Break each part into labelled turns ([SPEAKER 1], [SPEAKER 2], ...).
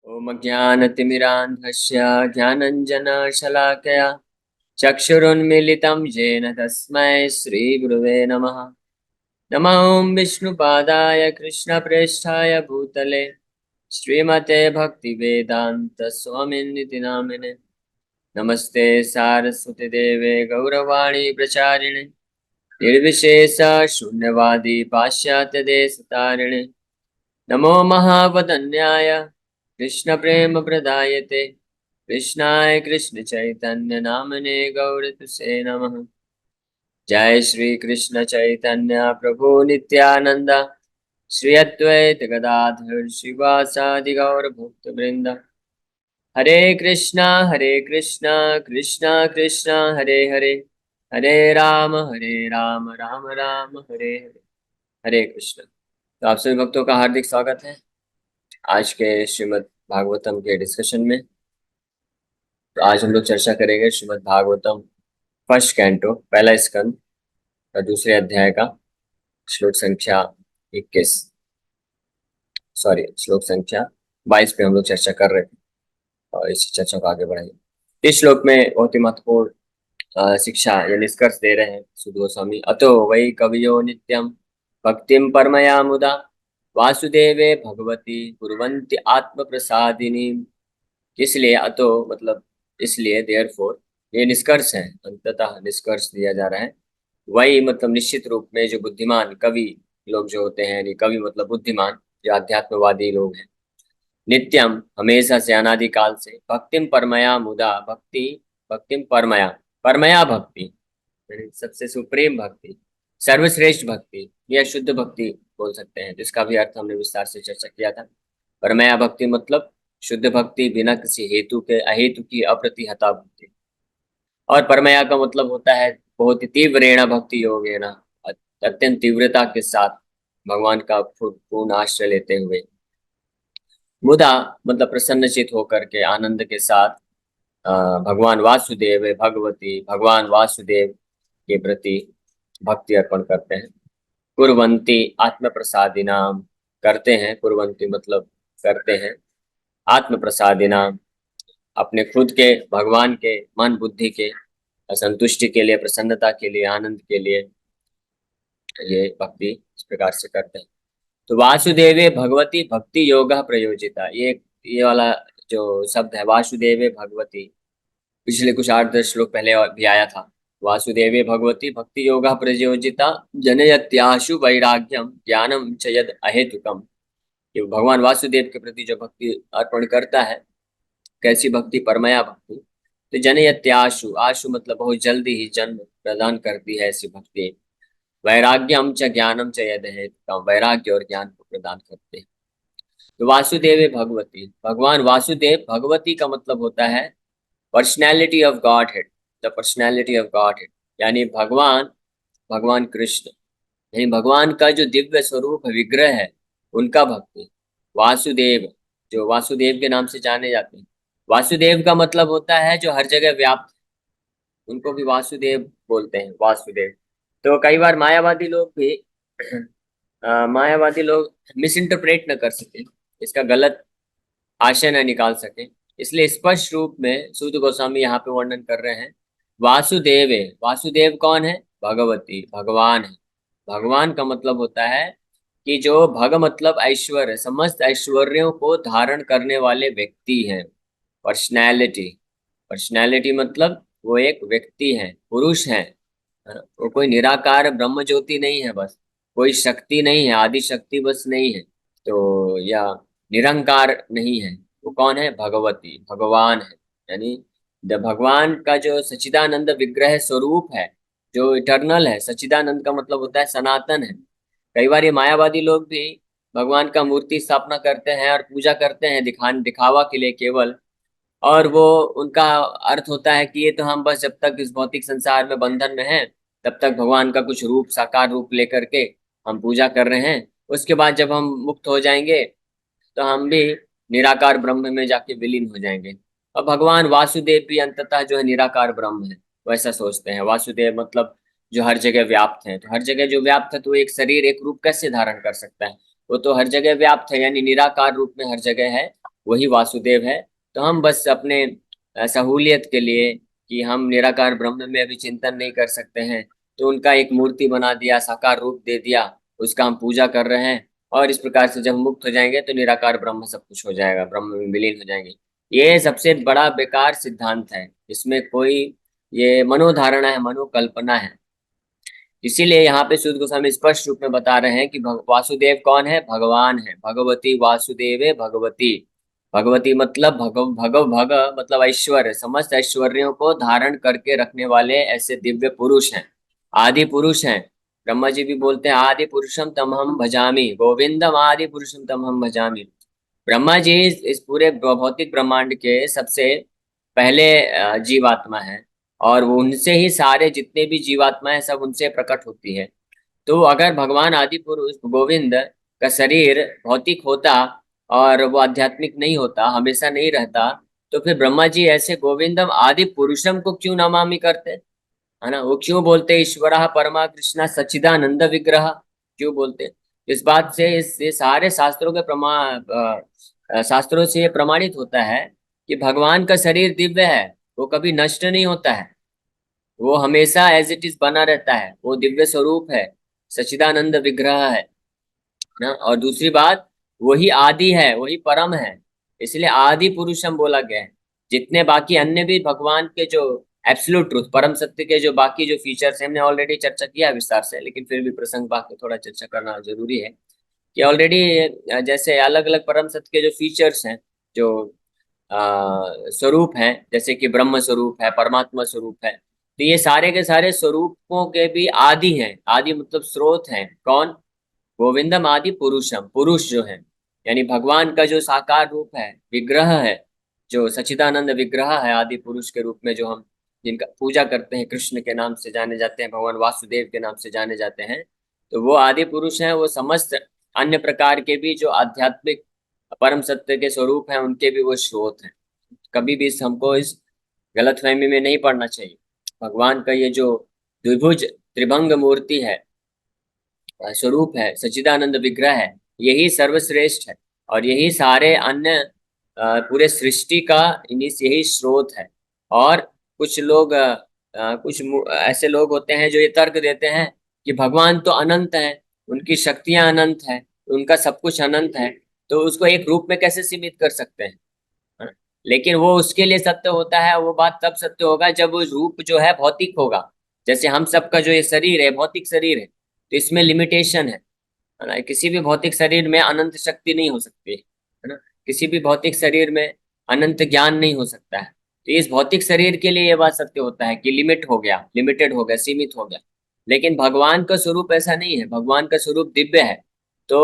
[SPEAKER 1] ॐ ज्ञानतिमिरान्धस्य ज्ञानञ्जनशलाकया चक्षुरुन्मीलितं येन तस्मै श्रीगुरुवे नमः। नमो ॐ विष्णुपादाय कृष्णप्रेष्ठाय भूतले श्रीमते भक्तिवेदान्तस्वामिनिति नामिने। नमस्ते सारस्वतीदेवे गौरवाणी प्रचारिणे निर्विशेष शून्यवादी पाश्चात्यदेशतारिणे। नमो महावदन्याय कृष्णप्रेमप्रदायते कृष्णाय कृष्णचैतन्यनामने गौरतुसे नमः। जय श्री कृष्ण चैतन्य प्रभु नित्यानंद श्री अद्वैत गदाधर श्रीवासादि गौर भक्तवृंद। हरे कृष्णा कृष्णा कृष्णा हरे हरे, हरे राम राम राम हरे हरे। हरे कृष्ण। तो आप सभी भक्तों का हार्दिक स्वागत है आज के श्रीमद् भागवतम के डिस्कशन में। तो आज हम लोग चर्चा करेंगे श्रीमद् भागवतम फर्स्ट कैंटो पहला स्कंद का दूसरे अध्याय का श्लोक संख्या 21, सॉरी श्लोक संख्या 22 पे हम लोग चर्चा कर रहे थे और इस चर्चा को आगे बढ़ाएंगे। इस श्लोक में बहुत ही महत्वपूर्ण शिक्षा या निष्कर्ष दे रहे हैं सुध गोस्वामी। अतो वै कवियो नित्यम भक्तिम परमया मुदा वासुदेवे भगवती कुर्वन्ति आत्म प्रसादिनी। इसलिए अतो मतलब इसलिए, देयरफॉर, ये निष्कर्ष है, अंततः निष्कर्ष दिया जा रहा है। वही मतलब निश्चित रूप में जो बुद्धिमान कवि लोग जो होते हैं, यानी कवि मतलब बुद्धिमान जो अध्यात्मवादी लोग हैं, नित्यम हमेशा से अनादि काल से भक्तिम परमया मुदा भक्तिम परमया परमया भक्ति यानी सबसे सुप्रीम भक्ति, सर्वश्रेष्ठ भक्ति या शुद्ध भक्ति बोल सकते हैं, जिसका भी अर्थ हमने विस्तार से चर्चा किया था। परमया भक्ति मतलब शुद्ध भक्ति, बिना किसी हेतु के, अहेतु की अप्रतिहता भक्ति। और परमया का मतलब होता है बहुत ही तीव्रेण भक्ति योग है ना, अत्यंत तीव्रता के साथ भगवान का पूर्ण आश्रय लेते हुए। मुदा मतलब प्रसन्नचित होकर के, आनंद के साथ भगवान वासुदेव भगवती, भगवान वासुदेव के प्रति भक्ति अर्पण करते हैं। कुर्वन्ति आत्म प्रसादिनाम, करते हैं, कुर्वन्ति मतलब करते हैं, आत्म प्रसादिनाम अपने खुद के, भगवान के मन बुद्धि के संतुष्टि के लिए, प्रसन्नता के लिए, आनंद के लिए ये भक्ति इस प्रकार से करते हैं। तो वासुदेवे भगवती भक्ति योग प्रयोजिता, ये वाला जो शब्द है वासुदेवे भगवती, पिछले कुछ 8-10 श्लोक पहले भी आया था। वासुदेवे भगवती भक्ति योग प्रयोजिता जनयत्याशु वैराग्यम ज्ञानम च यद अहेतुकम। कि भगवान वासुदेव के प्रति जो भक्ति अर्पण करता है, कैसी भक्ति, परमया भक्ति, तो जनयत्याशु, आशु मतलब बहुत जल्दी ही जन्म प्रदान करती है ऐसी भक्ति। वैराग्यम च ज्ञानम च यद हेतुकम, वैराग्य और ज्ञान को प्रदान करते हैं। तो वासुदेव भगवती, भगवान वासुदेव, भगवती का मतलब होता है personality of God head, the personality of God head, यानी भगवान, भगवान कृष्ण, यानी भगवान का जो दिव्य स्वरूप विग्रह है उनका भक्ति। वासुदेव, जो वासुदेव के नाम से जाने जाते हैं, वासुदेव का मतलब होता है जो हर जगह व्याप्त, उनको भी वासुदेव बोलते हैं, वासुदेव। तो कई बार मायावादी लोग भी मायावादी लोग मिस इंटरप्रेट न कर सके, इसका गलत आशय न निकाल सके, इसलिए स्पष्ट रूप में सूत गोस्वामी यहाँ पे वर्णन कर रहे हैं। वासुदेव है, वासुदेव कौन है? भगवती, भगवान है। भगवान का मतलब होता है कि जो भग मतलब ऐश्वर्य, समस्त ऐश्वर्यों को धारण करने वाले व्यक्ति हैं। पर्सनैलिटी, पर्सनैलिटी मतलब वो एक व्यक्ति है, पुरुष है, वो कोई निराकार ब्रह्म ज्योति नहीं है, बस कोई शक्ति नहीं है, आदि शक्ति बस नहीं है, तो या निरंकार नहीं है। वो कौन है? भगवती, भगवान है। यानी भगवान का जो सच्चिदानंद विग्रह स्वरूप है, जो इटर्नल है, सच्चिदानंद का मतलब होता है सनातन है। कई बार ये मायावादी लोग भी भगवान का मूर्ति स्थापना करते हैं और पूजा करते हैं दिखावा के लिए केवल, और वो उनका अर्थ होता है कि ये तो हम बस जब तक इस भौतिक संसार में बंधन में हैं तब तक भगवान का कुछ रूप, साकार रूप लेकर के हम पूजा कर रहे हैं, उसके बाद जब हम मुक्त हो जाएंगे तो हम भी निराकार ब्रह्म में जाके विलीन हो जाएंगे। और भगवान वासुदेव भी अंततः जो है निराकार ब्रह्म है, वैसा सोचते हैं। वासुदेव मतलब जो हर जगह व्याप्त है, तो हर जगह जो व्याप्त है तो एक शरीर, एक रूप कैसे धारण कर सकता है? वो तो हर जगह व्याप्त है, यानी निराकार रूप में हर जगह है, वही वासुदेव है। तो हम बस अपने सहूलियत के लिए कि हम निराकार ब्रह्म में अभी चिंतन नहीं कर सकते हैं, तो उनका एक मूर्ति बना दिया, साकार रूप दे दिया, उसका हम पूजा कर रहे हैं। और इस प्रकार से जब मुक्त हो जाएंगे तो निराकार ब्रह्म सब कुछ हो जाएगा, ब्रह्म में विलीन हो जाएंगे। ये सबसे बड़ा बेकार सिद्धांत है, इसमें कोई ये मनोधारणा है, मनोकल्पना है। इसीलिए यहाँ पे शुद्ध गोस्वामी स्पष्ट रूप में बता रहे हैं कि वासुदेव कौन है? भगवान है। भगवती वासुदेवे भगवती। भगवती मतलब भग मतलब ऐश्वर्य, समस्त ऐश्वर्यों को धारण करके रखने वाले ऐसे दिव्य पुरुष हैं, आदि पुरुष हैं। ब्रह्मा जी भी बोलते हैं आदि पुरुषम तमहम भजामि, गोविंदम आदि पुरुषम तमहम भजामि। ब्रह्मा जी इस पूरे भौतिक ब्रह्मांड के सबसे पहले जीवात्मा है, और वो उनसे ही सारे जितने भी जीवात्माएं सब उनसे प्रकट होती है। तो अगर भगवान आदि पुरुष गोविंद का शरीर भौतिक होता और वो आध्यात्मिक नहीं होता, हमेशा नहीं रहता, तो फिर ब्रह्मा जी ऐसे गोविंदम आदि पुरुषम को क्यों नमामि करते, है ना? वो क्यों बोलते ईश्वरः परमा कृष्ण सच्चिदानंद विग्रह, क्यों बोलते? इस बात से ये सारे शास्त्रों के शास्त्रों से ये प्रमाणित होता है कि भगवान का शरीर दिव्य है, वो कभी नष्ट नहीं होता है, वो हमेशा एज इट इज बना रहता है, वो दिव्य स्वरूप है, सच्चिदानंद विग्रह है ना। और दूसरी बात, वही आदि है, वही परम है, इसलिए आदि पुरुषम बोला गया है। जितने बाकी अन्य भी भगवान के जो एब्सोल्यूट ट्रूथ, परम सत्य के जो बाकी जो फीचर्स हैं, हमने ऑलरेडी चर्चा किया है विस्तार से, लेकिन फिर भी प्रसंग बाकी थोड़ा चर्चा करना जरूरी है कि ऑलरेडी जैसे अलग अलग परम सत्य के जो फीचर्स हैं, जो स्वरूप हैं, जैसे कि ब्रह्म स्वरूप है, परमात्मा स्वरूप है, तो ये सारे के सारे स्वरूपों के भी आदि हैं। आदि मतलब स्रोत हैं, कौन? गोविंदम आदि पुरुषम, पुरुष जो है यानी भगवान का जो साकार रूप है, विग्रह है, जो सच्चिदानंद विग्रह है, आदि पुरुष के रूप में जो हम जिनका पूजा करते हैं, कृष्ण के नाम से जाने जाते हैं, भगवान वासुदेव के नाम से जाने जाते हैं, तो वो आदि पुरुष हैं। वो समस्त अन्य प्रकार के भी जो आध्यात्मिक परम सत्य के स्वरूप हैं, उनके भी वो स्रोत हैं। कभी भी हमको इस गलतफहमी में नहीं पड़ना चाहिए। भगवान का ये जो द्विभुज त्रिभंग मूर्ति है, स्वरूप है, सच्चिदानंद विग्रह है, यही सर्वश्रेष्ठ है, और यही सारे अन्य पूरे सृष्टि का यही स्रोत है। और कुछ लोग ऐसे लोग होते हैं जो ये तर्क देते हैं कि भगवान तो अनंत है, उनकी शक्तियां अनंत है, उनका सब कुछ अनंत है, तो उसको एक रूप में कैसे सीमित कर सकते हैं, है ना? लेकिन वो उसके लिए सत्य होता है, वो बात तब सत्य होगा जब वो रूप जो है भौतिक होगा। जैसे हम सबका जो ये शरीर है, भौतिक शरीर है, तो इसमें लिमिटेशन है ना? किसी भी भौतिक शरीर में अनंत शक्ति नहीं हो सकती है ना? किसी भी भौतिक शरीर में अनंत ज्ञान नहीं हो सकता है। तो इस भौतिक शरीर के लिए ये बात सत्य होता है कि लिमिट हो गया, लिमिटेड हो गया, सीमित हो गया। लेकिन भगवान का स्वरूप ऐसा नहीं है, भगवान का स्वरूप दिव्य है। तो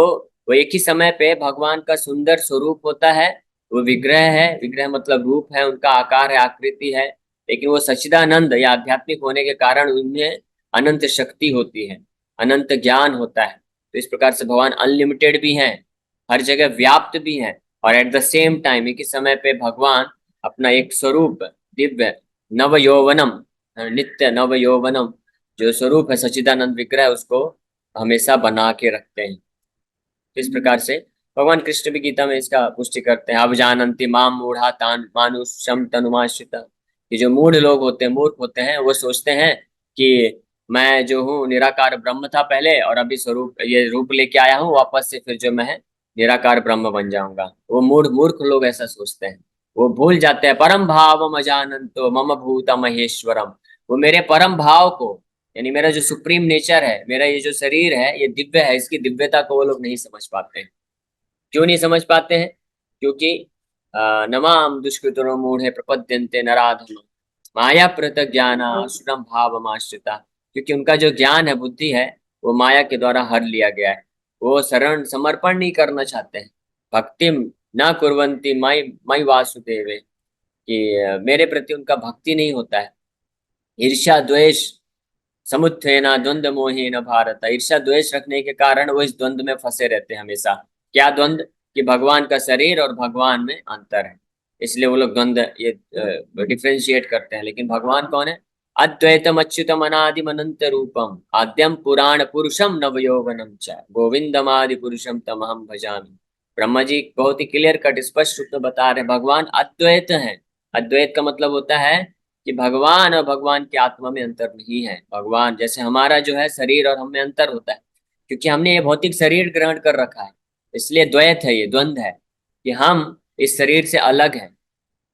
[SPEAKER 1] वो एक ही समय पे भगवान का सुंदर स्वरूप होता है, वो विग्रह है, विग्रह मतलब रूप है, उनका आकार है, आकृति है, लेकिन वो सच्चिदानंद या आध्यात्मिक होने के कारण उनमें अनंत शक्ति होती है, अनंत ज्ञान होता है। तो इस प्रकार से भगवान अनलिमिटेड भी हैं, हर जगह व्याप्त भी हैं, और एट द सेम टाइम एक ही समय पे भगवान अपना एक स्वरूप दिव्य नव यौवनम, नित्य नव यौवनम जो स्वरूप है, सच्चिदानंद विग्रह, उसको हमेशा बना के रखते हैं। तो इस प्रकार से भगवान कृष्ण भी गीता में इसका पुष्टि करते हैं, अब जानन्ति माम मूढ़ा तान मानुषम तनुमाश्रिता। ये जो मूढ़ लोग होते हैं, मूर्ख होते हैं, वो सोचते हैं कि मैं जो हूँ निराकार ब्रह्म था पहले, और अभी स्वरूप ये रूप लेके आया हूँ वापस से, फिर जो मैं निराकार ब्रह्म बन जाऊंगा। वो मूर्ख लोग ऐसा सोचते हैं। वो भूल जाते हैं परम भावम अजानन्तो मम भूत महेश्वरम। वो मेरे परम भाव को, यानी मेरा जो सुप्रीम नेचर है, मेरा ये जो शरीर है, ये दिव्य है, इसकी दिव्यता को वो लोग नहीं समझ पाते हैं। क्यों नहीं समझ पाते हैं? क्योंकि नमाम दुष्कृतो मूढ़े प्रपद्यन्ते नराधम माया प्रत ज्ञानाश्रम भावमाश्रिता। क्योंकि उनका जो ज्ञान है, बुद्धि है, वो माया के द्वारा हर लिया गया है। वो शरण समर्पण नहीं करना चाहते हैं। भक्तिम न कुर्वन्ति मई मई वासुदेवे, कि मेरे प्रति उनका भक्ति नहीं होता है। ईर्ष्या द्वेष समुत्थेना द्वंद्व मोहेन भारत। ईर्ष्या द्वेष रखने के कारण वो इस द्वंद्व में फंसे रहते हैं हमेशा। क्या द्वंद्व? कि भगवान का शरीर और भगवान में अंतर है, इसलिए वो लोग द्वंद्व ये डिफ्रेंशिएट करते हैं। लेकिन भगवान कौन है? अद्वैतम अच्युतम अनादिम अनंत रूपम आद्यम पुराण पुरुषम नव यौवनम च गोविंदम आदि पुरुषम तमहम भजामि। ब्रह्मा जी बहुत ही क्लियर कट स्पष्ट रूप में बता रहे हैं, भगवान अद्वैत है। अद्वैत का मतलब होता है कि भगवान और भगवान की आत्मा में अंतर नहीं है। भगवान जैसे हमारा जो है शरीर और हम में अंतर होता है, क्योंकि हमने ये भौतिक शरीर ग्रहण कर रखा है, इसलिए द्वैत है, ये द्वंद्व है कि हम इस शरीर से अलग है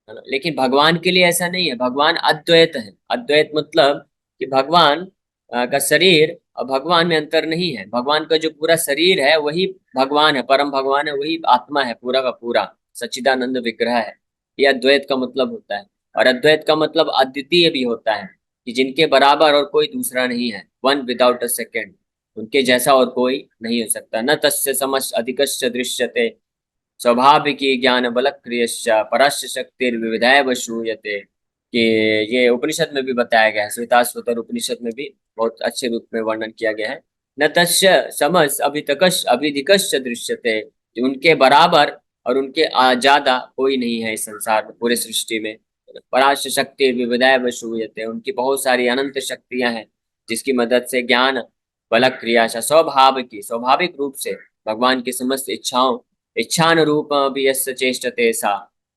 [SPEAKER 1] ना। लेकिन भगवान के लिए ऐसा नहीं है, भगवान अद्वैत है। अद्वैत मतलब कि भगवान का शरीर और भगवान में अंतर नहीं है। भगवान का जो पूरा शरीर है वही भगवान है, परम भगवान है, वही आत्मा है, पूरा का पूरा सच्चिदानंद विग्रह है। ये अद्वैत का मतलब होता है। और अद्वैत का मतलब अद्वितीय भी होता है, कि जिनके बराबर और कोई दूसरा नहीं है, वन विदाउट अ सेकेंड, उनके जैसा और कोई नहीं हो सकता। न तस्य समस्य अधिकस्य दृश्यते स्वाभाविकी ज्ञान बल क्रियश्च परस्य शक्तिर्विविधैव श्रूयते। कि ये उपनिषद में भी बताया गया है, श्वेताश्वतर उपनिषद में भी बहुत अच्छे रूप में वर्णन किया गया है। न तस्य समस अभितकश अभिधिकश्च दृश्यते, कि उनके बराबर और उनके ज्यादा कोई नहीं है इस संसार में, पूरे सृष्टि में। परास्य शक्ति विविधैव श्रूयते, उनकी बहुत सारी अनंत शक्तियां हैं, जिसकी मदद से ज्ञान बल क्रिया स्वभाव की स्वाभाविक रूप से भगवान की समस्त इच्छाओं इच्छानुरूप भी यस्य चेष्टते सा,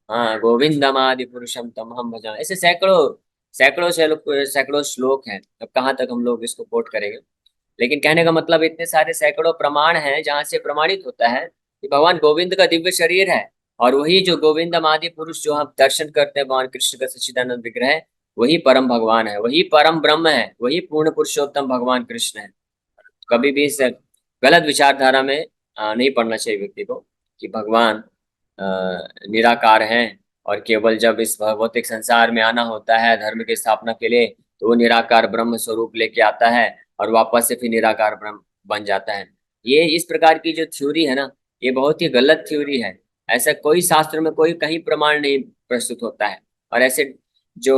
[SPEAKER 1] हाँ, गोविंदमादि पुरुषम तमहम भजा। ऐसे सैकड़ों सैकड़ों सैकड़ों श्लोक हैं। अब कहाँ तक हम लोग इसको कोट करेंगे, लेकिन कहने का मतलब इतने सारे सैकड़ों प्रमाण हैं जहाँ से प्रमाणित होता है कि भगवान गोविंद का दिव्य शरीर है। और वही जो गोविंदम आदि पुरुष जो हम दर्शन करते हैं भगवान कृष्ण का सच्चिदानंद विग्रह है, वही परम भगवान है, वही परम ब्रह्म है, वही पूर्ण पुरुषोत्तम भगवान कृष्ण है। कभी भी इस गलत विचारधारा में नहीं पड़ना चाहिए व्यक्ति को, कि भगवान निराकार हैं और केवल जब इस भौतिक संसार में आना होता है धर्म की स्थापना के लिए, तो वो निराकार ब्रह्म स्वरूप लेके आता है और वापस से फिर निराकार ब्रह्म बन जाता है। ये इस प्रकार की जो थ्योरी है ना, ये बहुत ही गलत थ्योरी है। ऐसा कोई शास्त्र में कोई कहीं प्रमाण नहीं प्रस्तुत होता है। और ऐसे जो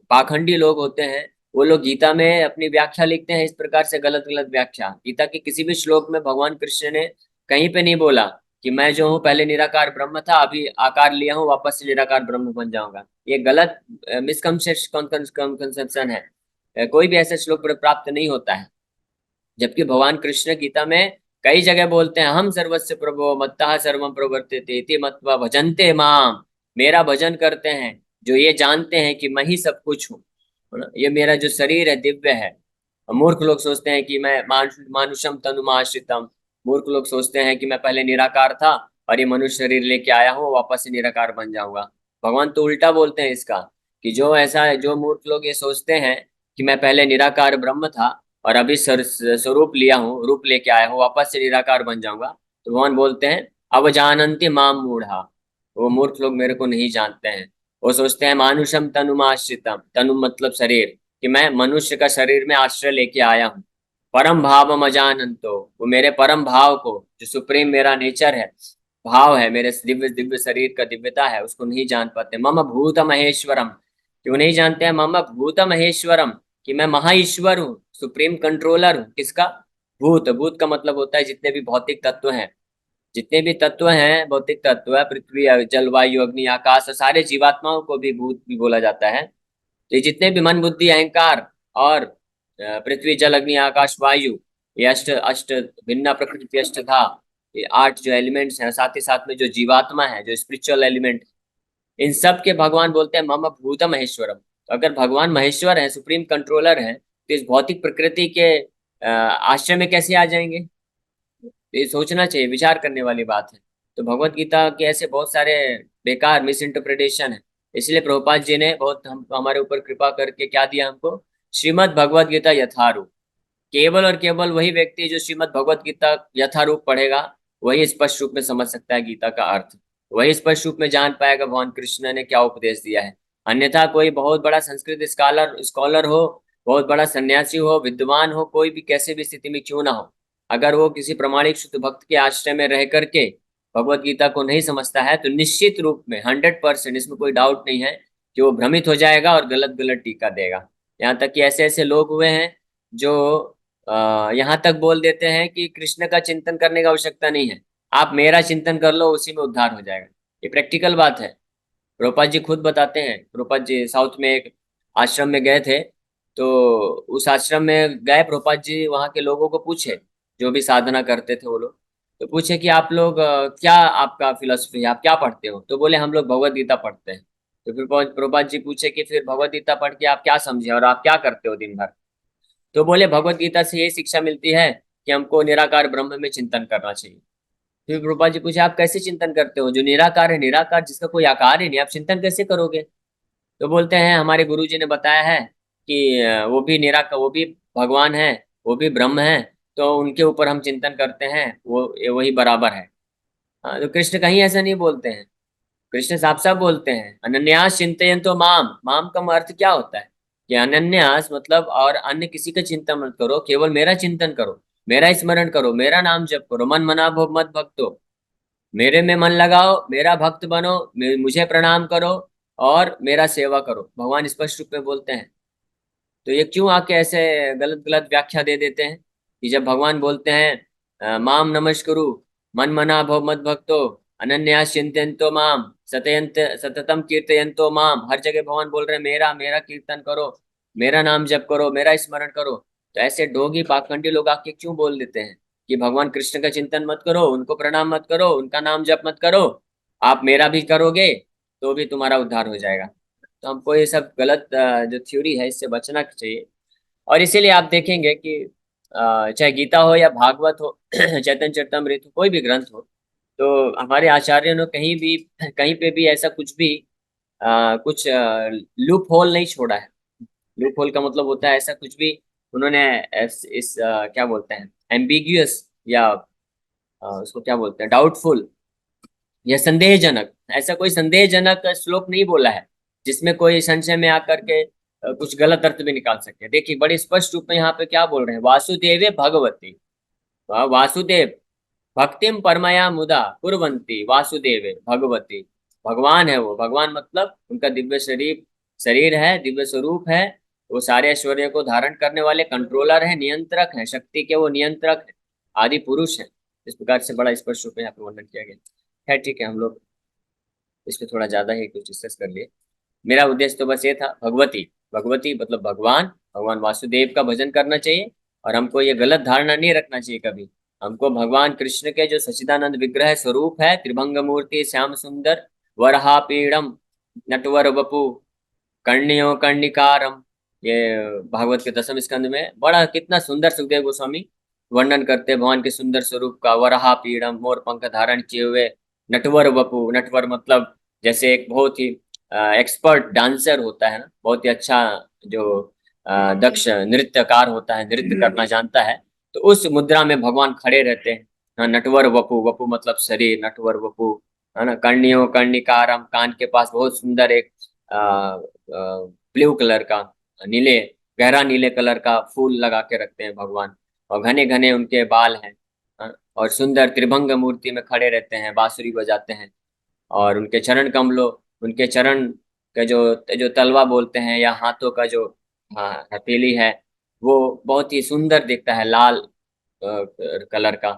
[SPEAKER 1] पाखंडी लोग होते हैं, वो लोग गीता में अपनी व्याख्या लिखते हैं इस प्रकार से, गलत गलत व्याख्या। गीता के किसी भी श्लोक में भगवान कृष्ण ने कहीं पे नहीं बोला कि मैं जो हूँ पहले निराकार ब्रह्म था, अभी आकार लिया हूँ, वापस से निराकार ब्रह्म बन जाऊंगा। ये गलत मिसकंसेप्शन है। कोई भी ऐसा श्लोक प्राप्त नहीं होता है। जबकि भगवान कृष्ण गीता में कई जगह बोलते हैं, हम सर्वस्व प्रभो मत्तः सर्वम प्रवर्तते इति मत्वा भजन्ते माम, मेरा भजन करते हैं जो ये जानते हैं कि मैं ही सब कुछ हूँ, है ना? ये मेरा जो शरीर है दिव्य है। मूर्ख लोग सोचते हैं कि मैं मानुषम तनुमाश्रितम, मूर्ख लोग सोचते हैं कि मैं पहले निराकार था और ये मनुष्य शरीर लेके आया हूँ, वापस से निराकार बन जाऊंगा। भगवान तो उल्टा बोलते हैं इसका, कि जो ऐसा जो मूर्ख लोग ये सोचते हैं कि मैं पहले निराकार ब्रह्म था और अभी स्वरूप लिया हूँ, रूप लेके आया हूँ, वापस से निराकार बन जाऊंगा, तो भगवान बोलते हैं अब जानन्ति माम मूढ़ा, वो मूर्ख लोग मेरे को नहीं जानते हैं। वो सोचते हैं मानुषम तनुमाश्रितम, तनु मतलब शरीर, कि मैं मनुष्य का शरीर में आश्रय लेके आया हूँ। परम भाव अजानंतो, वो मेरे परम भाव को, जो सुप्रीम मेरा नेचर है, भाव है, मेरे दिव्य दिव्य शरीर का दिव्यता है, उसको नहीं जान पाते। मम भूत महेश्वरम, क्यों नहीं जानते हैं? मम भूत महेश्वरम, कि मैं महा ईश्वर हूँ, सुप्रीम कंट्रोलर हूँ। किसका? भूत। भूत का मतलब होता है जितने भी भौतिक तत्व हैं, जितने भी तत्व हैं, भौतिक तत्व है, पृथ्वी जल वायु अग्नि आकाश, और सारे जीवात्माओं को भी भूत भी बोला जाता है। तो ये जितने भी मन बुद्धि अहंकार और पृथ्वी जल अग्नि आकाश वायु, ये अष्ट अष्ट भिन्ना प्रकृति अष्ट था, ये 8 जो एलिमेंट्स हैं, साथ ही साथ में जो जीवात्मा है, जो स्पिरिचुअल एलिमेंट, इन सब के भगवान बोलते हैं मम भूत महेश्वरम। तो अगर भगवान महेश्वर है, सुप्रीम कंट्रोलर है, तो इस भौतिक प्रकृति के आश्रय में कैसे आ जाएंगे? ये सोचना चाहिए, विचार करने वाली बात है। तो भगवत गीता के ऐसे बहुत सारे बेकार मिस इंटरप्रिटेशन है। इसलिए प्रभुपाद जी ने बहुत हम हमारे ऊपर कृपा करके क्या दिया हमको? श्रीमद् भगवत गीता यथारूप। केवल और केवल वही व्यक्ति जो श्रीमद् भगवत गीता यथारूप पढ़ेगा, वही स्पष्ट रूप में समझ सकता है गीता का अर्थ, वही स्पष्ट रूप में जान पाएगा भगवान कृष्ण ने क्या उपदेश दिया है। अन्यथा कोई बहुत बड़ा संस्कृत स्कॉलर स्कॉलर हो, बहुत बड़ा सन्यासी हो, विद्वान हो, कोई भी कैसे भी स्थिति में क्यों ना हो, अगर वो किसी प्रमाणिक शुद्ध भक्त के आश्रय में रह करके भगवत गीता को नहीं समझता है, तो निश्चित रूप में 100%, इसमें कोई डाउट नहीं है कि वो भ्रमित हो जाएगा और गलत गलत टीका देगा। यहाँ तक कि ऐसे ऐसे लोग हुए हैं जो यहाँ तक बोल देते हैं कि कृष्ण का चिंतन करने की आवश्यकता नहीं है, आप मेरा चिंतन कर लो, उसी में उद्धार हो जाएगा। ये प्रैक्टिकल बात है। प्रभुपाद जी खुद बताते हैं। प्रभुपाद जी साउथ में एक आश्रम में गए थे, तो उस आश्रम में गए प्रभुपाद जी, वहाँ के लोगों को पूछे, जो भी साधना करते थे वो लोग, तो पूछे कि आप लोग क्या आपका फिलोसफी है, आप क्या पढ़ते हो? तो बोले हम लोग भगवत गीता पढ़ते हैं। तो फिर प्रभुपाद जी पूछे कि फिर भगवत गीता पढ़ के आप क्या समझे और आप क्या करते हो दिन भर? तो बोले भगवत गीता से ये शिक्षा मिलती है कि हमको निराकार ब्रह्म में चिंतन करना चाहिए। फिर प्रभुपाद जी पूछे आप कैसे चिंतन करते हो? जो निराकार है, निराकार जिसका कोई आकार ही नहीं, आप चिंतन कैसे करोगे? तो बोलते हैं हमारे गुरु जी ने बताया है कि वो भी निराकार, वो भी भगवान है, वो भी ब्रह्म है, तो उनके ऊपर हम चिंतन करते हैं, वो वही बराबर है। हाँ, तो कृष्ण कहीं ऐसा नहीं बोलते हैं। कृष्ण साफ साफ बोलते हैं अनन्यास चिंतयन्तो माम। माम का अर्थ क्या होता है कि अनन्यास मतलब और अन्य किसी का चिंतन मत करो, केवल मेरा चिंतन करो, मेरा स्मरण करो, मेरा नाम जप करो, मन मना भव मत भक्तो। मेरे में मन लगाओ, मेरा भक्त बनो, मुझे प्रणाम करो और मेरा सेवा करो, भगवान स्पष्ट रूप में बोलते हैं। तो ये क्यों आके ऐसे गलत गलत व्याख्या दे देते हैं कि जब भगवान बोलते हैं माम नमस्कुरु मन मना भव मद भक्तो अनन्यास चिंतयन्तो माम सतयंत सततम कीर्तयन्तो माम, हर जगह भगवान बोल रहे हैं मेरा मेरा कीर्तन करो, मेरा नाम जप करो, मेरा स्मरण करो। तो ऐसे ढोंगी पाखंडी लोग आके क्यों बोल देते हैं कि भगवान कृष्ण का चिंतन मत करो, उनको प्रणाम मत करो, उनका नाम जप मत करो, आप मेरा भी करोगे तो भी तुम्हारा उद्धार हो जाएगा। तो हमको ये सब गलत जो थ्योरी है इससे बचना चाहिए। और इसीलिए आप देखेंगे कि चाहे गीता हो या भागवत हो चैतन्य चरितमृत हो, कोई भी ग्रंथ हो, तो हमारे आचार्यों ने कहीं भी कहीं पे भी ऐसा कुछ भी कुछ लूप होल नहीं छोड़ा है। लूप होल का मतलब होता है ऐसा कुछ भी उन्होंने क्या बोलते हैं, एम्बिग्यूअस या उसको क्या बोलते हैं, डाउटफुल या संदेहजनक, ऐसा कोई संदेहजनक श्लोक नहीं बोला है जिसमें कोई संशय में आकर के कुछ गलत अर्थ भी निकाल सके। देखिए बड़े स्पष्ट रूप में यहाँ पे क्या बोल रहे हैं, वासुदेवे भगवती, वासुदेव भक्तिम परमया मुदा कुर्वन्ति वासुदेवे भगवती। भगवान है वो, भगवान मतलब उनका दिव्य शरीर, शरीर है, दिव्य स्वरूप है। वो सारे ऐश्वर्य को धारण करने वाले कंट्रोलर है, नियंत्रक है, शक्ति के वो नियंत्रक है, आदि पुरुष है। इस प्रकार से बड़ा स्पष्ट रूप में यहाँ पे वर्णन किया गया। खैर ठीक है, हम लोग इस पे थोड़ा ज्यादा ही कुछ डिस्कस कर लिए। मेरा उद्देश्य तो बस ये था, भगवती, भगवती मतलब भगवान, भगवान वासुदेव का भजन करना चाहिए। और हमको ये गलत धारणा नहीं रखना चाहिए कभी। हमको भगवान कृष्ण के जो सच्चिदानंद विग्रह स्वरूप है, त्रिभंग मूर्ति श्याम सुंदर वरहापीडम नटवर वपु कर्णियो कर्णिकारम, ये भागवत के 10वें स्कंद में बड़ा कितना सुंदर सुखदेव गोस्वामी वर्णन करते हैं भगवान के सुंदर स्वरूप का। वराह पीड़म, मोर पंख धारण किए हुए, नटवर वपु, नटवर मतलब जैसे एक बहुत ही एक्सपर्ट डांसर होता है ना, बहुत ही अच्छा जो दक्ष नृत्यकार होता है, नृत्य करना जानता है, तो उस मुद्रा में भगवान खड़े रहते हैं। हाँ, नटवर वपु, वपु मतलब शरीर, नटवर वपु है ना। कर्णियो कर्णिकारम, कान के पास बहुत सुंदर एक ब्लू कलर का, नीले, गहरा नीले कलर का फूल लगा के रखते हैं भगवान। और घने घने उनके बाल हैं। और सुंदर त्रिभंग मूर्ति में खड़े रहते हैं, बांसुरी बजाते हैं। और उनके चरण कमलों, उनके चरण का जो जो तलवा बोलते हैं या हाथों का जो हथेली है, वो बहुत ही सुंदर दिखता है, लाल कलर का।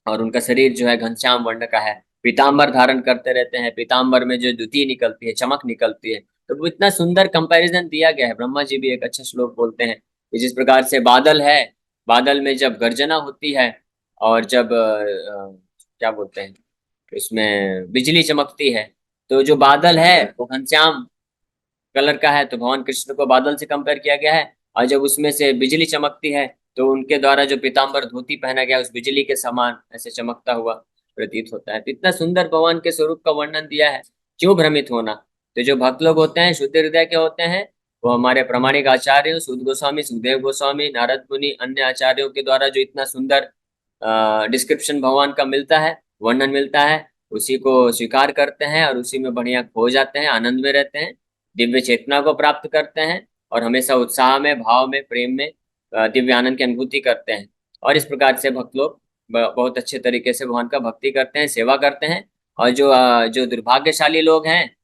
[SPEAKER 1] और उनका शरीर जो है घनश्याम वर्ण का है, पीताम्बर धारण करते रहते हैं, पीताम्बर में जो द्युति निकलती है, चमक निकलती है। तो वो इतना सुंदर कंपैरिजन दिया गया है। ब्रह्मा जी भी एक अच्छा श्लोक बोलते हैं कि जिस प्रकार से बादल है, बादल में जब गर्जना होती है और जब क्या बोलते हैं, इसमें बिजली चमकती है, तो जो बादल है वो घनश्याम कलर का है, तो भगवान कृष्ण को बादल से कंपेयर किया गया है। और जब उसमें से बिजली चमकती है तो उनके द्वारा जो पीताम्बर धोती पहना गया उस बिजली के समान ऐसे चमकता हुआ प्रतीत होता है। तो इतना सुंदर भगवान के स्वरूप का वर्णन दिया है, क्यों भ्रमित होना। तो जो भक्त लोग होते हैं, शुद्ध हृदय के होते हैं, वो हमारे प्रामाणिक आचार्य सुद गोस्वामी, सुखदेव गोस्वामी, नारद मुनि, अन्य आचार्यों के द्वारा जो इतना सुंदर डिस्क्रिप्शन भगवान का मिलता है, वर्णन मिलता है, उसी को स्वीकार करते हैं और उसी में बढ़िया खो जाते हैं, आनंद में रहते हैं, दिव्य चेतना को प्राप्त करते हैं और हमेशा उत्साह में, भाव में, प्रेम में दिव्य आनंद की अनुभूति करते हैं। और इस प्रकार से भक्त लोग बहुत अच्छे तरीके से भगवान का भक्ति करते हैं, सेवा करते हैं। और जो दुर्भाग्यशाली लोग हैं,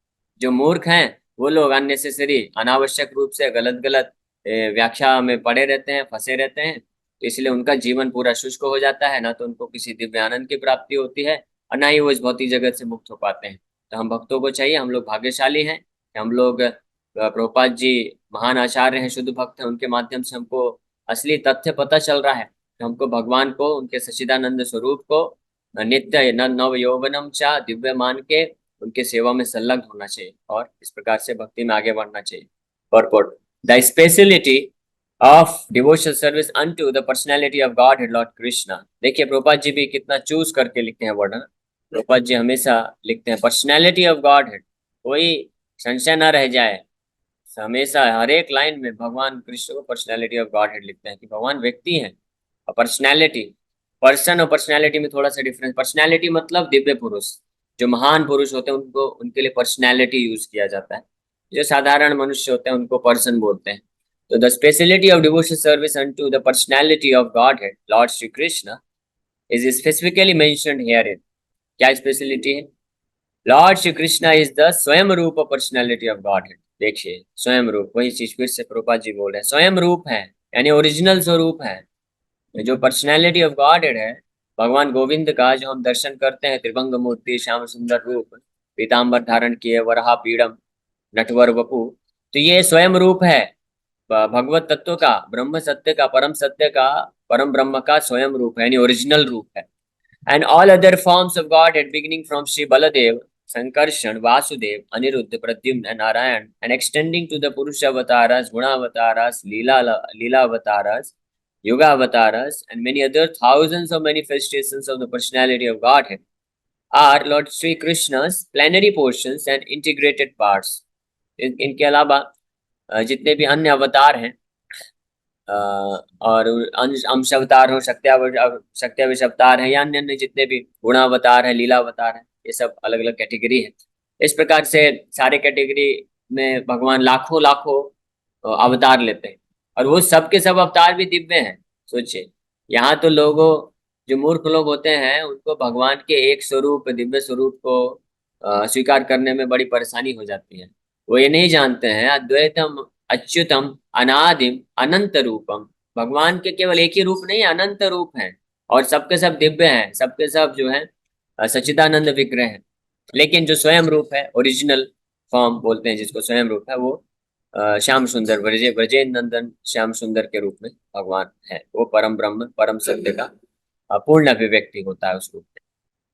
[SPEAKER 1] जो मूर्ख हैं, वो लोग अननेसेसरी, अनावश्यक रूप से गलत गलत व्याख्या में पड़े रहते हैं, फंसे रहते हैं। तो इसलिए उनका जीवन पूरा शुष्क हो जाता है, ना तो उनको किसी दिव्य आनंद की प्राप्ति होती है और ना ही वो इस भौतिक जगत से मुक्त हो पाते हैं। तो हम भक्तों को चाहिए, हम लोग भाग्यशाली हैं, हम लोग प्रभुपाद जी महान आचार्य हैं, शुद्ध भक्त हैं, उनके माध्यम से हमको असली तथ्य पता चल रहा है कि हमको भगवान को, उनके सच्चिदानंद स्वरूप को नित्य नव यौवनम चा, दिव्य मान के उनके सेवा में संलग्न होना चाहिए और इस प्रकार से भक्ति में आगे बढ़ना चाहिए। Purport, the speciality of devotional service unto the personality of God head Lord Krishna. देखिए प्रभुपाद जी भी कितना चूज करके लिखते हैं वर्ड, प्रभुपाद जी हमेशा लिखते हैं पर्सनैलिटी ऑफ गॉड हेड, कोई संशय ना रह जाए। हमेशा हर एक लाइन में भगवान कृष्ण को पर्सनैलिटी ऑफ गॉड हेड लिखते हैं कि भगवान व्यक्ति हैं और पर्सनैलिटी, पर्सन और पर्सनैलिटी में थोड़ा सा डिफरेंस। पर्सनैलिटी मतलब दिव्य पुरुष, जो महान पुरुष होते हैं उनको, उनके लिए पर्सनैलिटी यूज किया जाता है। जो साधारण मनुष्य होते हैं उनको पर्सन बोलते हैं। तो the speciality of devotional service unto the personality of God head Lord Shri Krishna is specifically mentioned here in. क्या स्पेशलिटी है? Lord Shri Krishna is the स्वयं रूप पर्सनैलिटी ऑफ गॉड हेड। देखिए स्वयं रूप, वही चीज फिर से प्रभुपाद जी बोल रहे हैं, स्वयं रूप है यानी ओरिजिनल स्वरूप है। जो पर्सनैलिटी ऑफ गॉड हेड है भगवान गोविंद का, जो हम दर्शन करते हैं, त्रिभंग मूर्ति, श्याम सुंदर रूप, पीताम्बर धारण किए, वराह पीड़म, नटवर वपु, तो ये स्वयं रूप है भगवत तत्व का, ब्रह्म सत्य का, परम सत्य का, परम ब्रह्म का स्वयं रूप है यानी ओरिजिनल रूप है। And all other forms of Godhead, beginning from Sri Baladev, Sankarshan, Vasudev, Aniruddha, Pradyumna, and Narayan, and extending to the Purusha Avataras, Guna Avataras, Leela Avataras, Yoga Avataras, and many other thousands of manifestations of the personality of Godhead, are Lord Sri Krishna's plenary portions and integrated parts. इनके अलावा जितने भी अन्य अवतार हैं और अंश अवतार हो, शक्त्याविश अवतार है, या अन्य अन्य जितने भी गुणावतार है, लीला अवतार है, ये सब अलग अलग कैटेगरी है। इस प्रकार से सारे कैटेगरी में भगवान लाखों लाखों अवतार लेते हैं और वो सब के सब अवतार भी दिव्य हैं। सोचिए, यहाँ तो लोगों, जो मूर्ख लोग होते हैं उनको भगवान के एक स्वरूप, दिव्य स्वरूप को स्वीकार करने में बड़ी परेशानी हो जाती है। वो ये नहीं जानते हैं अद्वैतम अच्युतम अनादिम अनंत रूपम, भगवान के केवल एक ही रूप नहीं, अनंत रूप है और सबके सब दिव्य हैं, सबके सब जो है सच्चिदानंद विग्रह है। लेकिन जो स्वयं रूप है, ओरिजिनल फॉर्म बोलते हैं जिसको, स्वयं रूप है, वो श्याम सुंदर, ब्रजेंद्र नंदन श्याम सुंदर के रूप में भगवान है। वो परम ब्रह्म, परम सत्य का पूर्ण अभिव्यक्ति होता है उस रूप में।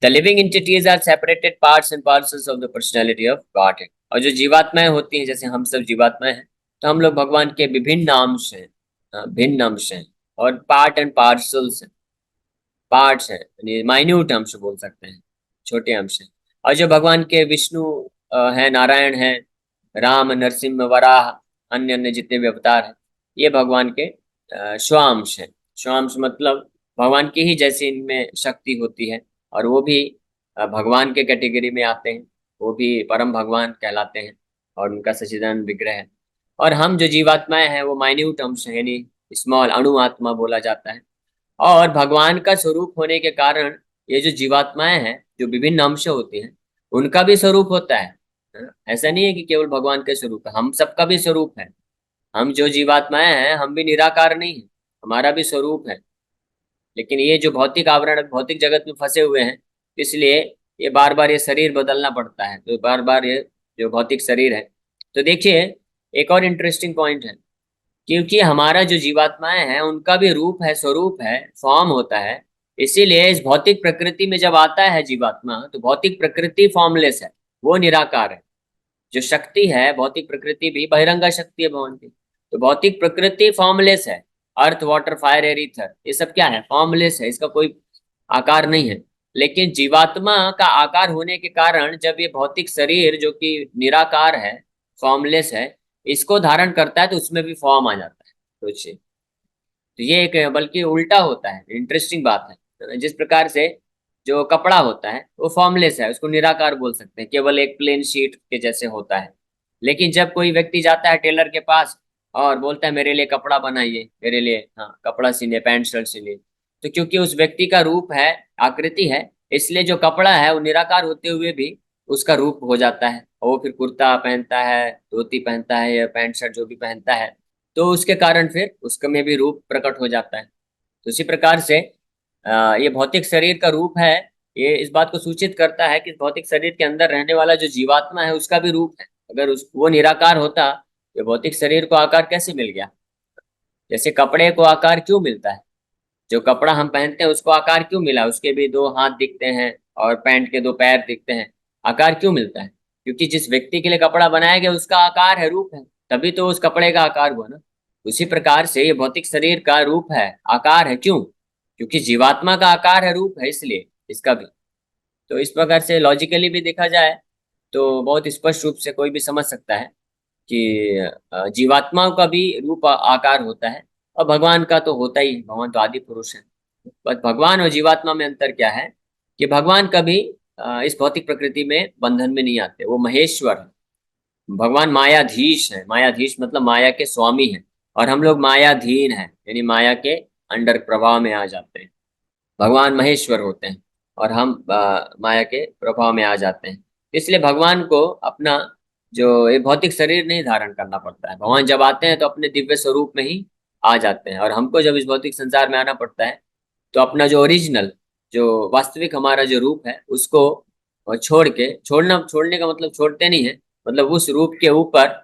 [SPEAKER 1] The living entities are separated parts and parcels of the personality of God है। और जो जीवात्माएं होती हैं, जैसे हम सब जीवात्माएं हैं, तो हम लोग भगवान के विभिन्न अंश हैं, भिन्न अंश हैं और पार्ट एंड पार्सल्स हैं। पार्ट्स हैं यानी माइन्यूट अंश बोल सकते हैं, छोटे अंश हैं। और जो भगवान के विष्णु है, नारायण है, राम, नरसिंह, वराह, अन्य अन्य जितने भी अवतार हैं, ये भगवान के स्वांश हैं। स्वांश मतलब भगवान की ही जैसी इनमें शक्ति होती है और वो भी भगवान के कैटेगरी में आते हैं, वो भी परम भगवान कहलाते हैं और उनका सच्चिदानंद विग्रह है। और हम जो जीवात्माएं हैं वो माइन्यूट अंश है यानी स्मॉल, अणु आत्मा बोला जाता है। और भगवान का स्वरूप होने के कारण ये जो जीवात्माएं हैं, जो विभिन्न अंश होती हैं, उनका भी स्वरूप होता है। ऐसा नहीं है कि केवल भगवान का स्वरूप है, हम सबका भी स्वरूप है। हम जो जीवात्माएं हैं हम भी निराकार नहीं है, हमारा भी स्वरूप है। लेकिन ये जो भौतिक आवरण, भौतिक जगत में फंसे हुए हैं, इसलिए ये बार बार ये शरीर बदलना पड़ता है, तो बार बार ये जो भौतिक शरीर है। तो देखिए एक और इंटरेस्टिंग पॉइंट है, क्योंकि हमारा जो जीवात्माएं हैं उनका भी रूप है, स्वरूप है, फॉर्म होता है। इसीलिए इस भौतिक प्रकृति में जब आता है जीवात्मा, तो भौतिक प्रकृति फॉर्मलेस है, वो निराकार है। जो शक्ति है, भौतिक प्रकृति भी बहिरंगा शक्ति है भगवान की, तो भौतिक प्रकृति फॉर्मलेस है। अर्थ, वाटर, फायर, एयर, ईथर, ये सब क्या है? फॉर्मलेस है, इसका कोई आकार नहीं है। लेकिन जीवात्मा का आकार होने के कारण जब ये भौतिक शरीर जो कि निराकार है, फॉर्मलेस है, इसको धारण करता है तो उसमें भी फॉर्म आ जाता है। सोचिए, तो ये एक बल्कि उल्टा होता है। इंटरेस्टिंग बात है, जिस प्रकार से जो कपड़ा होता है वो फॉर्मलेस है, उसको निराकार बोल सकते हैं, केवल एक प्लेन शीट के जैसे होता है। लेकिन जब कोई व्यक्ति जाता है टेलर के पास और बोलता है मेरे लिए कपड़ा बनाइए, मेरे लिए हाँ कपड़ा सिलिए, पैंट शर्ट सिलिए, तो क्योंकि उस व्यक्ति का रूप है, आकृति है, इसलिए जो कपड़ा है वो निराकार होते हुए भी उसका रूप हो जाता है। और वो फिर कुर्ता पहनता है, धोती पहनता है या पैंट शर्ट जो भी पहनता है, तो उसके कारण फिर उसके में भी रूप प्रकट हो जाता है। तो इसी प्रकार से ये भौतिक शरीर का रूप है, ये इस बात को सूचित करता है कि भौतिक शरीर के अंदर रहने वाला जो जीवात्मा है उसका भी रूप है। अगर वो निराकार होता तो भौतिक शरीर को आकार कैसे मिल गया? जैसे कपड़े को आकार क्यों मिलता है? जो कपड़ा हम पहनते हैं उसको आकार क्यों मिला, उसके भी दो हाथ दिखते हैं और पैंट के दो पैर दिखते हैं, आकार क्यों मिलता है? क्योंकि जिस व्यक्ति के लिए कपड़ा बनाया गया उसका आकार है, रूप है, तभी तो उस कपड़े का आकार हुआ ना। उसी प्रकार से ये भौतिक शरीर का रूप है, आकार है, क्यों? क्योंकि जीवात्मा का आकार है, रूप है, इसलिए इसका भी। तो इस प्रकार से लॉजिकली भी देखा जाए तो बहुत स्पष्ट रूप से कोई भी समझ सकता है कि जीवात्माओं का भी रूप आकार होता है, और भगवान का तो होता ही है, भगवान तो आदि पुरुष है। बस भगवान और जीवात्मा में अंतर क्या है कि भगवान कभी इस भौतिक प्रकृति में बंधन में नहीं आते, वो महेश्वर है। भगवान मायाधीश है, मायाधीश मतलब माया के स्वामी है, और हम लोग मायाधीन है, यानी माया के अंडर प्रभाव में आ जाते हैं। भगवान महेश्वर होते हैं और हम माया के प्रभाव में आ जाते हैं। इसलिए भगवान को अपना जो ये भौतिक शरीर नहीं धारण करना पड़ता है। भगवान जब आते हैं तो अपने दिव्य स्वरूप में ही आ जाते हैं, और हमको जब इस भौतिक संसार में आना पड़ता है तो अपना जो ओरिजिनल, जो वास्तविक हमारा जो रूप है उसको छोड़ के, छोड़ने का मतलब छोड़ते नहीं है, मतलब उस रूप के ऊपर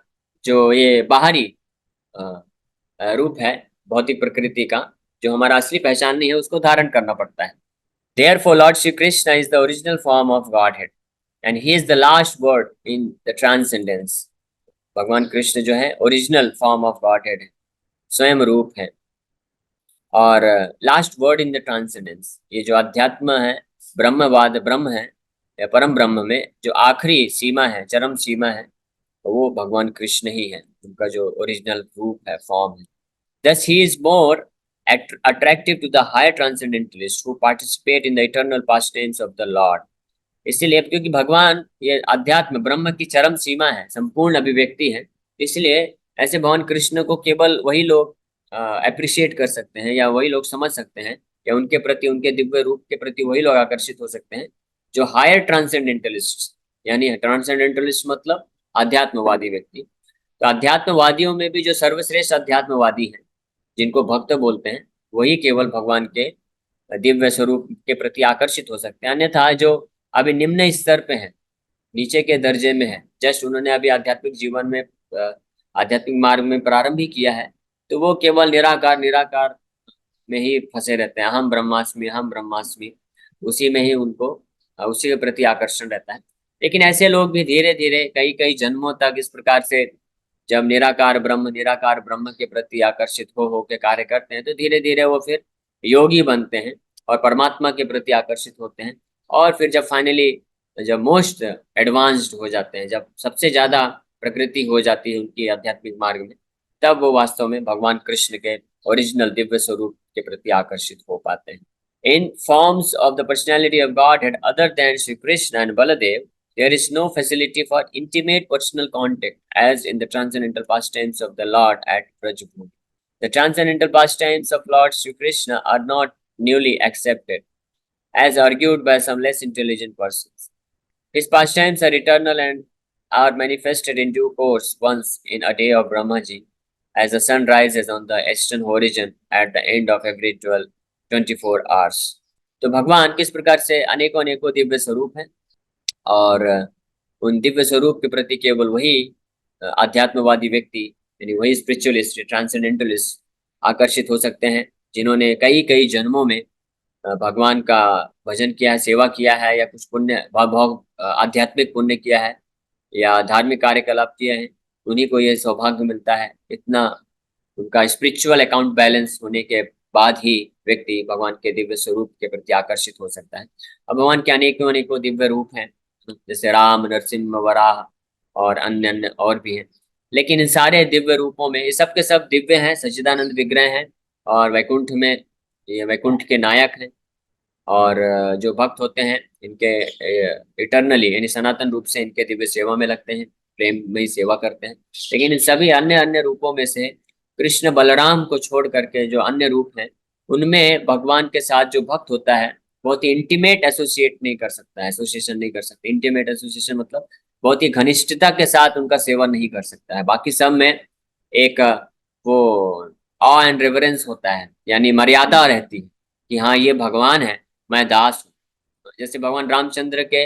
[SPEAKER 1] जो ये बाहरी अ, रूप है भौतिक प्रकृति का, जो हमारा असली पहचान नहीं है, उसको धारण करना पड़ता है। Therefore, Lord Shri Krishna is the original form of Godhead, and he is the last word in the transcendence. भगवान कृष्ण जो है ओरिजिनल फॉर्म ऑफ गॉडहेड है, स्वयं रूप है, और last word in the transcendence. ये जो अध्यात्म है, ब्रह्मवाद, ब्रह्म है या परम ब्रह्म में जो आखिरी सीमा है, चरम सीमा है, वो भगवान कृष्ण ही है, उनका जो ओरिजिनल रूप है, फॉर्म है। Thus, he is more attractive to the higher transcendentalists who participate in the eternal pastimes of the Lord. इसलिए क्योंकि भगवान ये अध्यात्म ब्रह्म की चरम सीमा है, संपूर्ण अभिव्यक्ति है, इसलिए ऐसे भगवान कृष्ण को केवल वही लोग अप्रिशिएट कर सकते हैं, या वही लोग समझ सकते हैं, या उनके प्रति, उनके दिव्य रूप के प्रति वही लोग आकर्षित हो सकते हैं जो हायर ट्रांसेंडेंटलिस्ट, यानी ट्रांसेंडेंटलिस्ट मतलब आध्यात्मवादी व्यक्ति। तो अध्यात्मवादियों में भी जो सर्वश्रेष्ठ अध्यात्मवादी हैं, जिनको भक्त बोलते हैं, वही केवल भगवान के दिव्य स्वरूप के प्रति आकर्षित हो सकते हैं। अन्यथा जो अभी निम्न स्तर पे हैं, नीचे के दर्जे में है, जस्ट उन्होंने अभी आध्यात्मिक जीवन में आध्यात्मिक मार्ग में प्रारंभ ही किया है, तो वो केवल निराकार निराकार में ही फंसे रहते हैं, हम ब्रह्मास्मि, हम ब्रह्मास्मि, उसी में ही उनको उसी के प्रति आकर्षण रहता है। लेकिन ऐसे लोग भी धीरे धीरे कई कई जन्मों तक इस प्रकार से जब निराकार ब्रह्म के प्रति आकर्षित हो के कार्य करते हैं, तो धीरे धीरे वो फिर योगी बनते हैं और परमात्मा के प्रति आकर्षित होते हैं। और फिर जब फाइनली, जब मोस्ट एडवांस्ड हो जाते हैं, जब सबसे ज्यादा प्रकृति हो जाती है उनकी आध्यात्मिक मार्ग में, तब वो वास्तव में भगवान कृष्ण के ओरिजिनल दिव्य स्वरूप के प्रति आकर्षित हो पाते हैं। In forms of the personality of Godhead other than Shri Krishna and Baldev, there is no facility for intimate personal contact as in the transcendental pastimes of the Lord at Brajabhumi. The transcendental pastimes of Lord Sri Krishna are not newly accepted, as argued by some less intelligent persons. His pastimes are eternal and are manifested in due course once in a day of Brahmaji, as the sun rises on the eastern horizon at the end of every 24 hours. तो भगवान किस प्रकार से अनेकों अनेकों दिव्य स्वरूप हैं, और उन दिव्य स्वरूप के प्रति केवल वही आध्यात्मवादी व्यक्ति, यानी वही स्पिरिचुअलिस्ट, ट्रांसेंडेंटलिस्ट आकर्षित हो सकते हैं, जिन्होंने कई कई जन्मों में भगवान का भजन किया है, सेवा किया है, या कुछ पुण्य आध्यात्मिक पुण्य किया है, या धार्मिक कार्यकलाप किए हैं। उन्हीं को यह सौभाग्य मिलता है। इतना उनका स्पिरिचुअल अकाउंट बैलेंस होने के बाद ही व्यक्ति भगवान के दिव्य स्वरूप के प्रति आकर्षित हो सकता है। अब भगवान के अनेकों अनेकों दिव्य रूप हैं, जैसे राम, नरसिंह, वराह और अन्य अन्य और भी हैं। लेकिन इन सारे दिव्य रूपों में ये सब के सब दिव्य हैं, सच्चिदानंद विग्रह हैं, और वैकुंठ में ये वैकुंठ के नायक हैं, और जो भक्त होते हैं इनके इटरनली यानी सनातन रूप से इनके दिव्य सेवा में लगते हैं, प्रेम में ही सेवा करते हैं। लेकिन इन सभी अन्य अन्य रूपों में से कृष्ण बलराम को छोड़ करके जो अन्य रूप हैं, उनमें भगवान के साथ जो भक्त होता है बहुत ही इंटीमेट एसोसिएट नहीं कर सकता है, एसोसिएशन नहीं कर सकता। इंटीमेट एसोसिएशन मतलब बहुत ही घनिष्ठता के साथ उनका सेवन नहीं कर सकता है। बाकी सब में एक वो ऑ एंड रेवरेंस होता है, यानी मर्यादा रहती है कि हाँ ये भगवान है, मैं दास हूँ। जैसे भगवान रामचंद्र के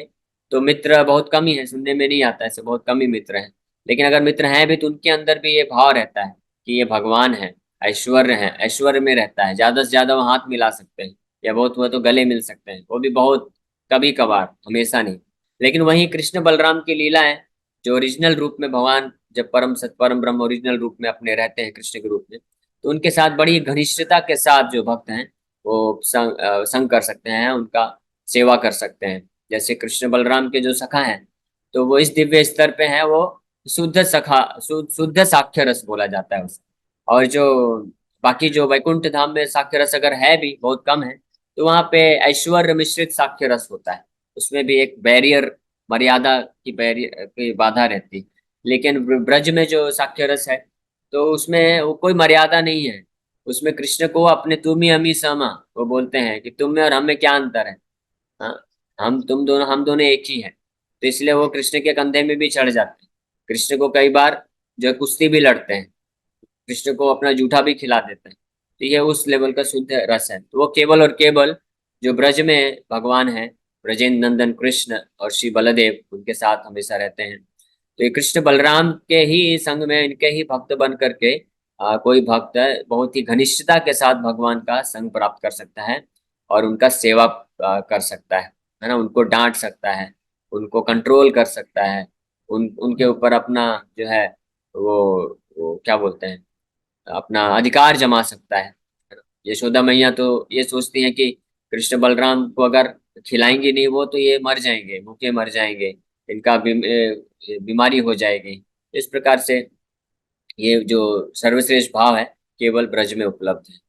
[SPEAKER 1] तो मित्र बहुत कम ही है, सुनने में नहीं आता, ऐसे बहुत कम ही मित्र हैं। लेकिन अगर मित्र हैं भी तो उनके अंदर भी ये भाव रहता है कि ये भगवान है, ऐश्वर्य है, ऐश्वर्य में रहता है, ज्यादा से ज्यादा वो हाथ मिला सकते हैं, या बहुत हुआ तो गले मिल सकते हैं, वो भी बहुत कभी कभार, हमेशा नहीं। लेकिन वहीं कृष्ण बलराम की लीला है, जो ओरिजिनल रूप में भगवान जब परम सत परम ब्रह्म ओरिजिनल रूप में अपने रहते हैं कृष्ण के रूप में, तो उनके साथ बड़ी घनिष्ठता के साथ जो भक्त हैं वो संग कर सकते हैं, उनका सेवा कर सकते हैं। जैसे कृष्ण बलराम के जो सखा हैं, तो वो इस दिव्य स्तर पे हैं, वो शुद्ध सखा, शुद्ध साक्ष्य रस बोला जाता है उसे। और जो बाकी जो वैकुंठ धाम में साक्ष्य रस अगर है भी बहुत कम है, तो वहाँ पे ऐश्वर्य मिश्रित साक्ष्य रस होता है, उसमें भी एक बैरियर, मर्यादा की बैरियर की बाधा रहती। लेकिन ब्रज में जो साक्ष्य रस है, तो उसमें वो कोई मर्यादा नहीं है। उसमें कृष्ण को अपने तुम ही हम ही समा, वो बोलते हैं कि तुम में और हम में क्या अंतर है। हाँ, हम दोनों एक ही हैं। तो इसलिए वो कृष्ण के कंधे में भी चढ़ जाते हैं, कृष्ण को कई बार जो है कुश्ती भी लड़ते हैं, कृष्ण को अपना जूठा भी खिला देते हैं। तो ये उस लेवल का शुद्ध रस है। तो वो केवल और केवल जो ब्रज में भगवान है, ब्रजेंद्र नंदन कृष्ण और श्री बलदेव, उनके साथ हमेशा रहते हैं। तो ये कृष्ण बलराम के ही संग में, इनके ही भक्त बन करके कोई भक्त है बहुत ही घनिष्ठता के साथ भगवान का संग प्राप्त कर सकता है, और उनका सेवा कर सकता है ना, उनको डांट सकता है, उनको कंट्रोल कर सकता है, उनके ऊपर अपना जो है वो क्या बोलते हैं, अपना अधिकार जमा सकता है ना। यशोदा मैया तो ये सोचती हैं कि कृष्ण बलराम को अगर खिलाएंगे नहीं वो, तो ये मर जाएंगे, भूखे मर जाएंगे, इनका बीमारी हो जाएगी। इस प्रकार से ये जो सर्वश्रेष्ठ भाव है केवल ब्रज में उपलब्ध है।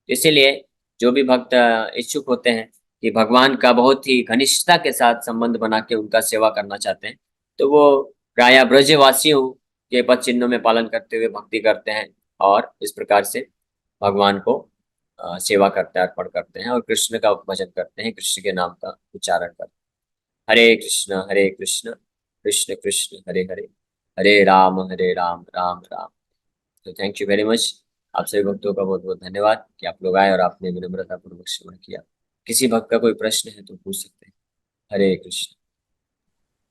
[SPEAKER 1] इसीलिए जो भी भक्त इच्छुक होते हैं कि भगवान का बहुत ही घनिष्ठता के साथ संबंध बना के उनका सेवा करना चाहते हैं, तो वो प्रायः ब्रजवासियों के पद चिन्हों में पालन करते हुए भक्ति करते हैं, और इस प्रकार से भगवान को सेवा करते हैं, अर्पण करते हैं, और कृष्ण का भजन करते हैं, कृष्ण के नाम का उच्चारण करते हैं। हरे कृष्ण कृष्ण कृष्ण हरे हरे, हरे राम राम राम। तो थैंक यू वेरी मच। आप सभी भक्तों का बहुत बहुत धन्यवाद कि आप लोग आए और आपने विनम्रता पूर्वक श्रवण किया। किसी भक्त का कोई प्रश्न है तो पूछ सकते हैं। हरे कृष्ण।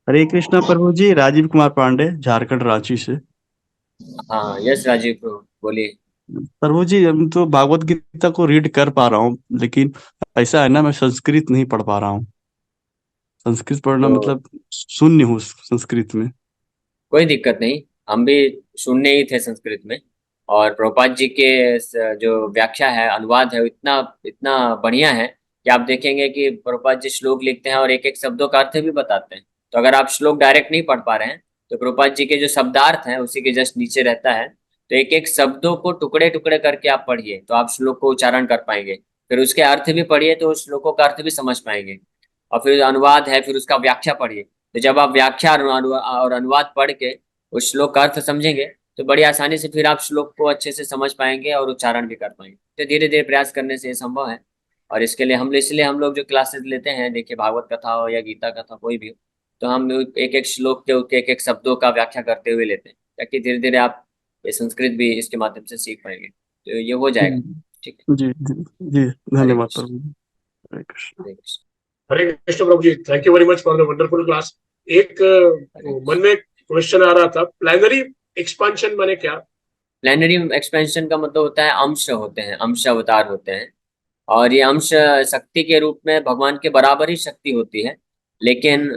[SPEAKER 2] हरे कृष्णा प्रभु जी। राजीव कुमार पांडे, झारखंड, रांची से।
[SPEAKER 1] हाँ, यस राजीव प्रभु, बोलिए।
[SPEAKER 2] प्रभु जी, हम तो भागवत गीता को रीड कर पा रहा हूँ, लेकिन ऐसा है ना, मैं संस्कृत नहीं पढ़ पा रहा हूँ। संस्कृत पढ़ना
[SPEAKER 1] तो
[SPEAKER 2] मतलब शून्य हूँ संस्कृत में।
[SPEAKER 1] कोई दिक्कत नहीं, हम भी सुनने ही थे संस्कृत में। और प्रभुपाद जी के जो व्याख्या है, अनुवाद है, वो इतना इतना बढ़िया है कि आप देखेंगे कि प्रभुपाद जी श्लोक लिखते हैं और एक एक शब्दों का अर्थ भी बताते हैं। तो अगर आप श्लोक डायरेक्ट नहीं पढ़ पा रहे हैं, तो प्रभुपाद जी के जो शब्दार्थ हैं उसी के जस्ट नीचे रहता है, तो एक एक शब्दों को टुकड़े टुकड़े करके आप पढ़िए, तो आप श्लोक को उच्चारण कर पाएंगे। फिर उसके अर्थ भी पढ़िए, तो उस श्लोकों का अर्थ भी समझ पाएंगे। और फिर अनुवाद है, फिर उसका व्याख्या पढ़िए। तो जब आप व्याख्या और अनुवाद पढ़ के उस श्लोक का अर्थ समझेंगे, तो बड़ी आसानी से फिर आप श्लोक को अच्छे से समझ पाएंगे और उच्चारण भी कर पाएंगे। तो धीरे धीरे प्रयास करने से ये संभव है। और इसके लिए हम, इसलिए हम लोग जो क्लासेस लेते हैं, देखिए भागवत कथा हो या गीता कथा कोई भी हो, तो हम एक एक श्लोक के एक एक शब्दों का व्याख्या करते हुए लेते हैं, ताकि धीरे धीरे आप ये संस्कृत भी इसके माध्यम से सीख पाएंगे, तो ये हो जाएगा। ठीक है।
[SPEAKER 2] जी जी जी।
[SPEAKER 1] हरे
[SPEAKER 2] धन्यवाद
[SPEAKER 1] कृष्ण।
[SPEAKER 2] प्रभु जी। हरे कृष्ण।
[SPEAKER 1] हरे कृष्ण।
[SPEAKER 3] हरे कृष्ण प्रभु जी, thank you very much for the wonderful class. एक
[SPEAKER 1] हरे
[SPEAKER 3] मन
[SPEAKER 1] कृष्ण।
[SPEAKER 3] में क्वेश्चन आ रहा था, प्लानरी एक्सपांशन माने क्या?
[SPEAKER 1] प्लेनरी एक्सपेंशन का मतलब होता है अंश होते हैं, अंश अवतार होते हैं। और ये अंश शक्ति के रूप में भगवान के बराबर ही शक्ति होती है। लेकिन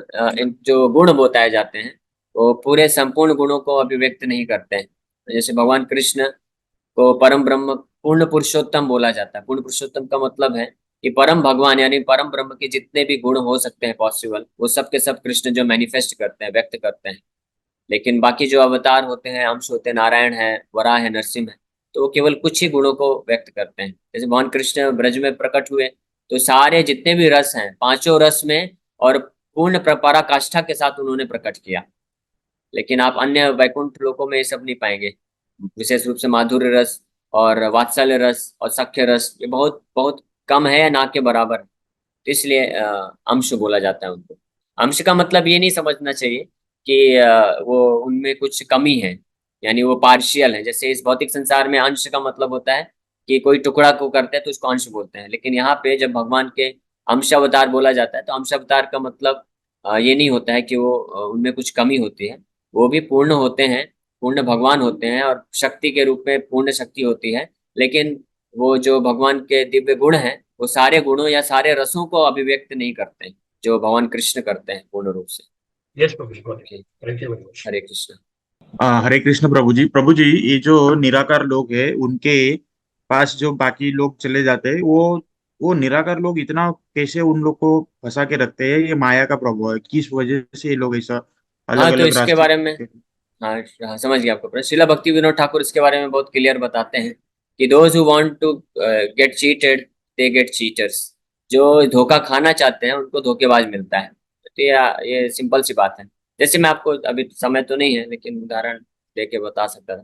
[SPEAKER 1] जो गुण बताए जाते हैं, वो पूरे संपूर्ण गुणों को अभिव्यक्त नहीं करते हैं। जैसे भगवान कृष्ण को परम ब्रह्म पूर्ण पुरुषोत्तम बोला जाता है। पूर्ण पुरुषोत्तम का मतलब है कि परम भगवान यानी परम ब्रह्म के जितने भी गुण हो सकते हैं पॉसिबल, वो सब के सब कृष्ण जो मैनिफेस्ट करते हैं, व्यक्त करते हैं। लेकिन बाकी जो अवतार होते हैं, अंश होते हैं, नारायण है, वराह है, नरसिंह है, तो वो केवल कुछ ही गुणों को व्यक्त करते हैं। जैसे भगवान कृष्ण ब्रज में प्रकट हुए, तो सारे जितने भी रस हैं, पांचों रस में और पूर्ण पराकाष्ठा के साथ उन्होंने प्रकट किया। लेकिन आप अन्य वैकुंठ लोकों में ये सब नहीं पाएंगे। विशेष रूप से माधुर्य रस और वात्सल्य रस और सख्य रस, ये बहुत बहुत कम है या ना के बराबर है। तो इसलिए अंश बोला जाता है उनको। अंश का मतलब ये नहीं समझना चाहिए कि वो उनमें कुछ कमी है, यानी वो पार्शियल है। जैसे इस भौतिक संसार में अंश का मतलब होता है कि कोई टुकड़ा को करते हैं तो उसको अंश बोलते हैं। लेकिन यहाँ पे जब भगवान के अंश अवतार बोला जाता है, तो अंश अवतार का मतलब ये नहीं होता है कि वो उनमें कुछ कमी होती है। वो भी पूर्ण होते हैं, पूर्ण भगवान होते हैं और शक्ति के रूप में पूर्ण शक्ति होती है, लेकिन वो जो भगवान के दिव्य गुण हैं वो सारे गुणों या सारे रसों को अभिव्यक्त नहीं करते हैं जो भगवान कृष्ण करते हैं पूर्ण रूप से।
[SPEAKER 3] Yes, Prabhuji, got it.
[SPEAKER 1] Okay.
[SPEAKER 3] Thank you very much.
[SPEAKER 1] हरे कृष्ण।
[SPEAKER 4] हरे कृष्ण प्रभु जी ये जो निराकार लोग हैं उनके पास जो बाकी लोग चले जाते हैं वो निराकार लोग इतना कैसे उन लोग को फंसा के रखते हैं, ये माया का प्रभाव है, किस वजह से ये लोग ऐसा अलग
[SPEAKER 1] हाँ, तो
[SPEAKER 4] अलग
[SPEAKER 1] इसके
[SPEAKER 4] रास्ते
[SPEAKER 1] बारे में,
[SPEAKER 4] चलते हैं?
[SPEAKER 1] हाँ हाँ, समझ गया आपका प्रश्न। श्रीला भक्ति विनोद ठाकुर इसके बारे में बहुत क्लियर बताते हैं कि those who want to get cheated they get cheaters. जो धोखा खाना चाहते हैं उनको धोखेबाज मिलता है। तो ये सिंपल सी बात है। जैसे मैं आपको, अभी समय तो नहीं है लेकिन उदाहरण दे के बता सकता था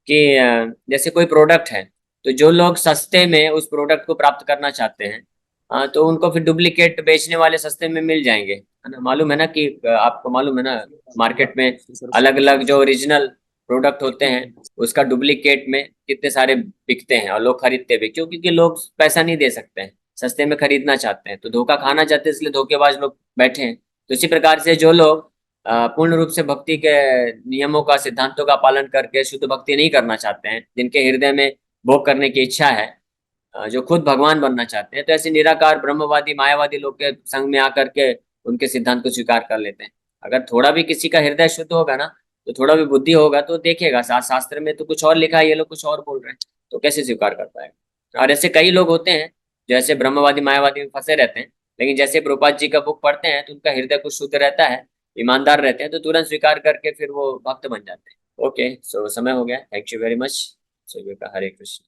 [SPEAKER 1] कि जैसे कोई प्रोडक्ट है, तो जो लोग सस्ते में उस प्रोडक्ट को प्राप्त करना चाहते हैं, तो उनको फिर डुप्लीकेट बेचने वाले सस्ते में मिल जाएंगे, है ना। मालूम है ना कि आपको मालूम है ना, मार्केट में अलग अलग जो ओरिजिनल प्रोडक्ट होते हैं उसका डुप्लीकेट में कितने सारे बिकते हैं और लोग खरीदते भी। क्यों? क्योंकि लोग पैसा नहीं दे सकते हैं, सस्ते में खरीदना चाहते हैं, तो धोखा खाना चाहते हैं, इसलिए धोखेबाज लोग बैठे हैं। तो इसी प्रकार से जो लोग पूर्ण रूप से भक्ति के नियमों का, सिद्धांतों का पालन करके शुद्ध भक्ति नहीं करना चाहते हैं, जिनके हृदय में भोग करने की इच्छा है, जो खुद भगवान बनना चाहते हैं, तो ऐसे निराकार ब्रह्मवादी मायावादी लोग के संग में आकर के उनके सिद्धांत को स्वीकार कर लेते हैं। अगर थोड़ा भी किसी का हृदय शुद्ध होगा ना, तो थोड़ा भी बुद्धि होगा तो देखेगा शास्त्र में तो कुछ और लिखा है, ये लोग कुछ और बोल रहे हैं, तो कैसे स्वीकार कर पाएगा। और ऐसे कई लोग होते हैं जो ऐसे ब्रह्मवादी मायावादी में फंसे रहते हैं, लेकिन जैसे प्रभुपाद जी का बुक पढ़ते हैं तो उनका हृदय कुछ शुद्ध रहता है, ईमानदार रहते हैं, तो तुरंत स्वीकार करके फिर वो भक्त बन जाते हैं। ओके, सो समय हो गया। Thank you very much. So Hare Krishna.